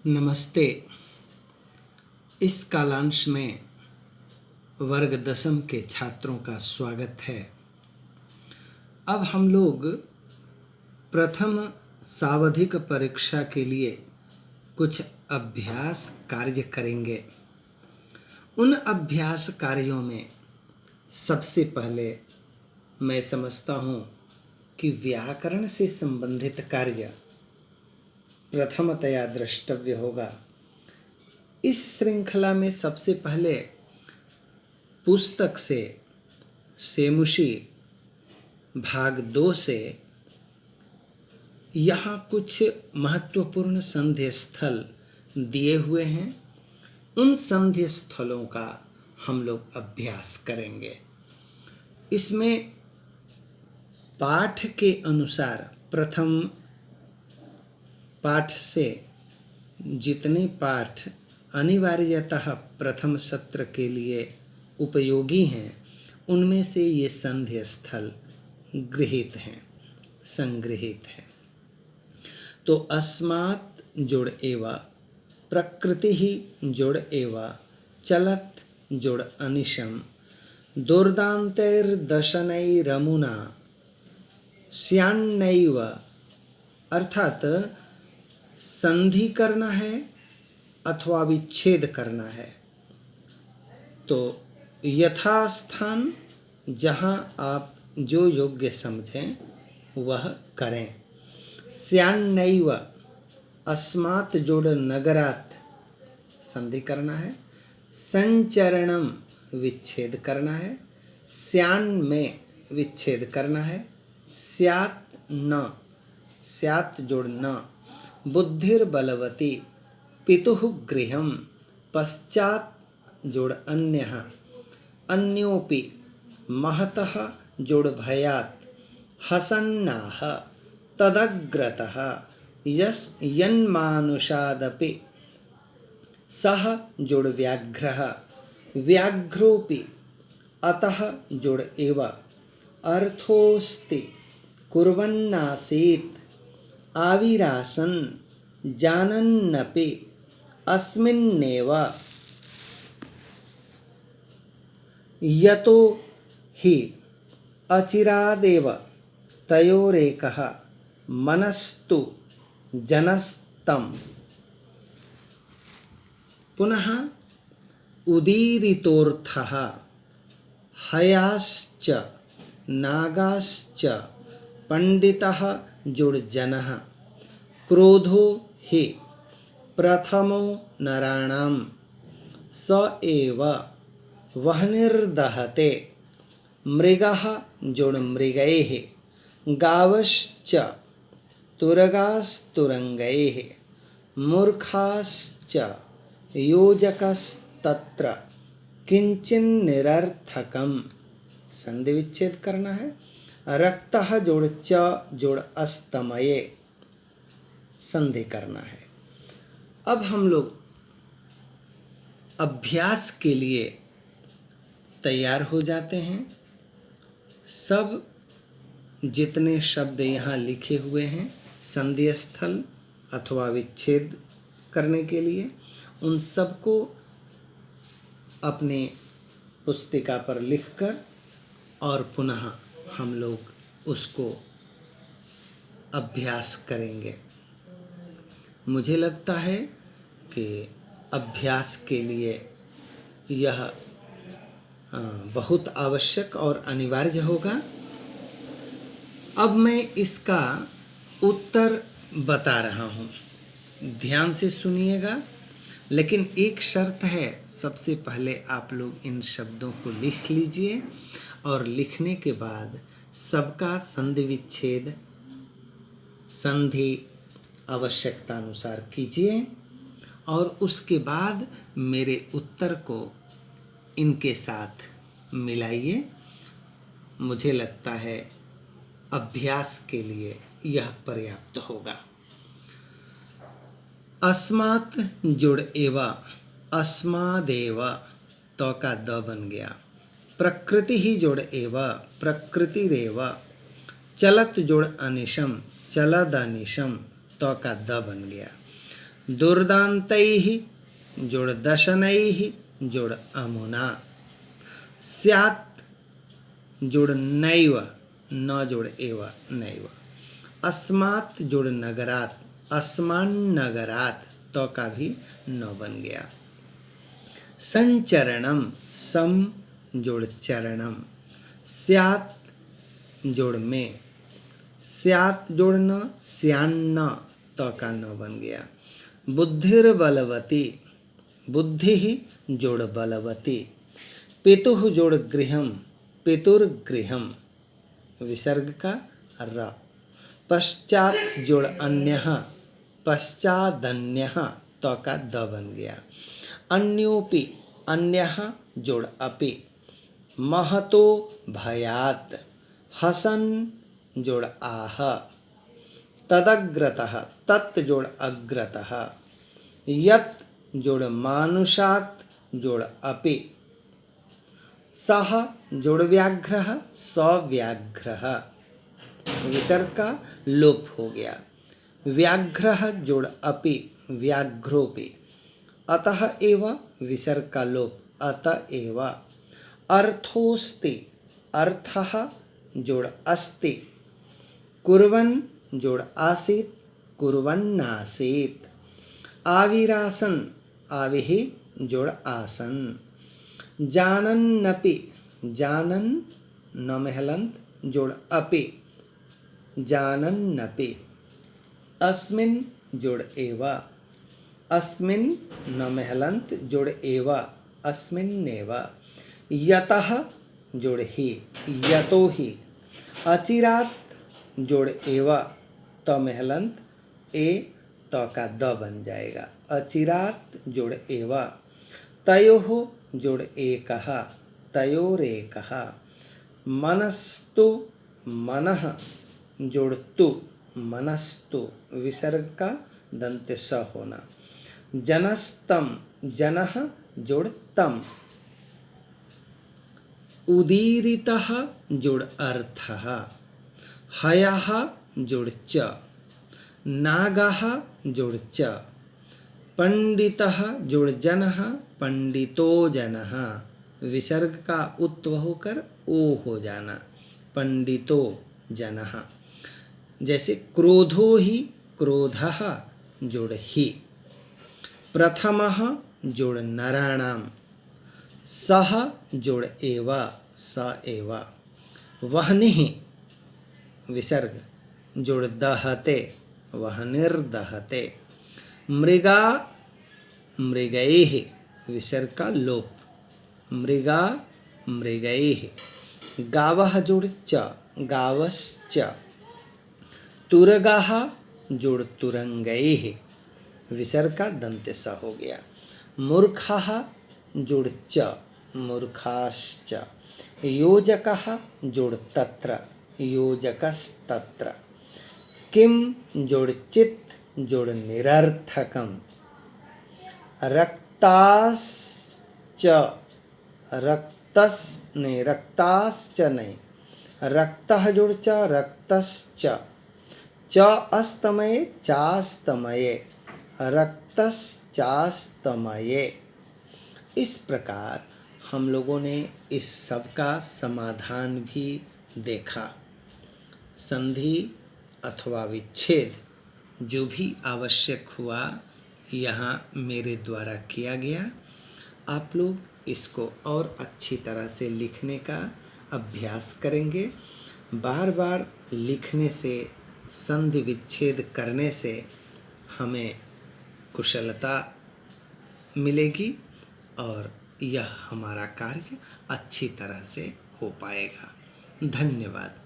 नमस्ते। इस कालांश में वर्ग दसम के छात्रों का स्वागत है। अब हम लोग प्रथम सावधिक परीक्षा के लिए कुछ अभ्यास कार्य करेंगे। उन अभ्यास कार्यों में सबसे पहले मैं समझता हूँ कि व्याकरण से संबंधित कार्य प्रथमतया द्रष्टव्य होगा। इस श्रृंखला में सबसे पहले पुस्तक से सेमुषी भाग 2 से यहाँ कुछ महत्वपूर्ण संधि स्थल दिए हुए हैं। उन संधि स्थलों का हम लोग अभ्यास करेंगे। इसमें पाठ के अनुसार प्रथम पाठ से जितने पाठ अनिवार्यतः प्रथम सत्र के लिए उपयोगी हैं, उनमें से ये संधि स्थल गृहीत हैं, संग्रहित हैं। तो अस्मात् जोड़ एवा, प्रकृति ही जोड़ एवा, चलत जोड़ अनिशम, दुर्दान्तैर्दशनैरमुना स्यान्नैव, अर्थात संधि करना है अथवा विच्छेद करना है तो यथास्थान जहाँ आप जो योग्य समझें वह करें। स्यान्नैव, अस्मात् जोड़ नगरात् संधि करना है, संचरणम विच्छेद करना है, स्यान् में विच्छेद करना है, स्यात् न, स्यात् जोड़ न, बुद्धिर्बलवती, पितुः गृहं, पश्चात् जोड़ अन्यः, अन्योपि, महतः जोड़ भयात्, हसन्नाः, तदग्रतः, यन्मानुषादपि, सः जोड़ व्याघ्रः, व्याघ्रोपि, अतः जोड़ एव, अर्थोऽस्ति, कुर्वन्नासीत्, आविरासन्, जानन्नपि, अस्मिन्नेव, यतो हि अचिरादेव तयोरेकः मनस्तु जनस्तम्। पुनः उदीरितोऽर्थः हयाश्च नागाश्च पंडितः जोड़ जनः, क्रोधो हि प्रथमो नराणां, स एव वह्निर्दहते, मृगः जोड़ मृगैः, गावश्च तुरगास्तुरंगैः, मूर्खाश्च योजकस्तत्र किंचिन्निरर्थकम्, संधि विच्छेद करना है। रक्तः जोड़ च जोड़ अस्तमये, संधि करना है। अब हम लोग अभ्यास के लिए तैयार हो जाते हैं। सब जितने शब्द यहाँ लिखे हुए हैं संधि स्थल अथवा विच्छेद करने के लिए, उन सबको अपने पुस्तिका पर लिखकर और पुनः हम लोग उसको अभ्यास करेंगे। मुझे लगता है कि अभ्यास के लिए यह बहुत आवश्यक और अनिवार्य होगा। अब मैं इसका उत्तर बता रहा हूँ, ध्यान से सुनिएगा। लेकिन एक शर्त है, सबसे पहले आप लोग इन शब्दों को लिख लीजिए और लिखने के बाद सबका संधि विच्छेद संधि आवश्यकता अनुसार कीजिए और उसके बाद मेरे उत्तर को इनके साथ मिलाइए। मुझे लगता है अभ्यास के लिए यह पर्याप्त होगा। अस्मात् जोड़ एवा, अस्मादेव, तो का द बन गया। प्रकृति ही जोड़ एवा, प्रकृतिरेव, चलत जोड़ अनिशम, चलदनिशम, तो का द बन गया। दुर्दान्तैः जोड़ दशनैः जोड़ अमुना। स्यात् जोड़ नैव, न जोड़ एव नैव। अस्मात् जोड़ नगरात्, अस्मान नगरात्, तो का भी न बन गया। संचरणम, सम जोड़ चरणम। स्यात् जोड़ में, स्यात् जोड़ न, स्यान्न, तो का न बन गया। बुद्धिर बलवती, बुद्धि जोड़ बलवती। पितुः जोड़ गृहम, पितुर्गृहम, विसर्ग का र। पश्चात जोड़ अन्यः, पश्चादन्यः, तो का द बन गया। अन्योपि, अन्यः जोड़ अपि। महतो भयात्, हसन जोड़ आह। तदग्रतः, तत् जोड़ अग्रतः। यत् जोड़ मानुषात् जोड़ अपि। सः जोड़ व्याघ्रः, सव्याघ्रः, विसर्ग का लोप हो गया। व्याघ्रः जोड़ अपि, व्याघ्रोपि। अतः एव, विसर्ग का लोप, अतएव। अर्थोस्ति, अर्थः जोड़ अस्ति। कुर्वन् जोड़ आसीत्, कुर्वन्नासीत्। आविरासन्, आविः जोड़ आसन्। जानन्नपि, जानन् न में हलन्त जोड़ अपि, जानन्नपि। अस्मिन् जोड़ एव, अस्मिन् न में हलन्त जोड़ एव, अस्मिन्नेव। यतः जोड़ ही, यतो ही। अचिरात् जोड़ एव, तो में हलन्त ए, तो का द बन जाएगा। अचिरात् जोड़ एव। तयोः जोड़ एकः, तयोरेकः। मनस्तु, मनः जोड़ तु, मनस्तु, विसर्ग का दंत स होना। जनस्तम, जनः जोड़ तम। उदीरितः जोड़ अर्थः। हयः जोड़ च। नागः जोड़ च। पंडितः जोड़ जनः, पंडितो जनः, विसर्ग का उत्व होकर ओ हो जाना, पंडितो जनः। जैसे क्रोधो ही, क्रोधः जोड़ ही। प्रथमः जोड़ नराणाम। सः जोड़ एव, स एव। वह्निः, विसर्ग जोड़ दहते, वह्निर्दहते। मृगा, मृगैः, विसर्ग का लोप, मृगा मृगैः। गावः जोड़ च, गावश्च। तुरगाः जोड़ तुरंगैः, विसर्ग का दंत स हो गया। मूर्खः जोड़ च, मूर्खाश्च। योजकः जोड़ तत्र, योजकस्तत्र। किम जोड़ चित् जोड़ निरर्थकम। रक्ताश्च, रक्तस नहीं, रक्ताश्च नहीं, रक्तः जोड़ च, रक्तश्च। च अस्तमये, चास्तमये, रक्तश्चास्तमये। इस प्रकार हम लोगों ने इस सब का समाधान भी देखा। संधि अथवा विच्छेद जो भी आवश्यक हुआ यहाँ मेरे द्वारा किया गया। आप लोग इसको और अच्छी तरह से लिखने का अभ्यास करेंगे। बार बार लिखने से, संधि विच्छेद करने से हमें कुशलता मिलेगी और यह हमारा कार्य अच्छी तरह से हो पाएगा। धन्यवाद।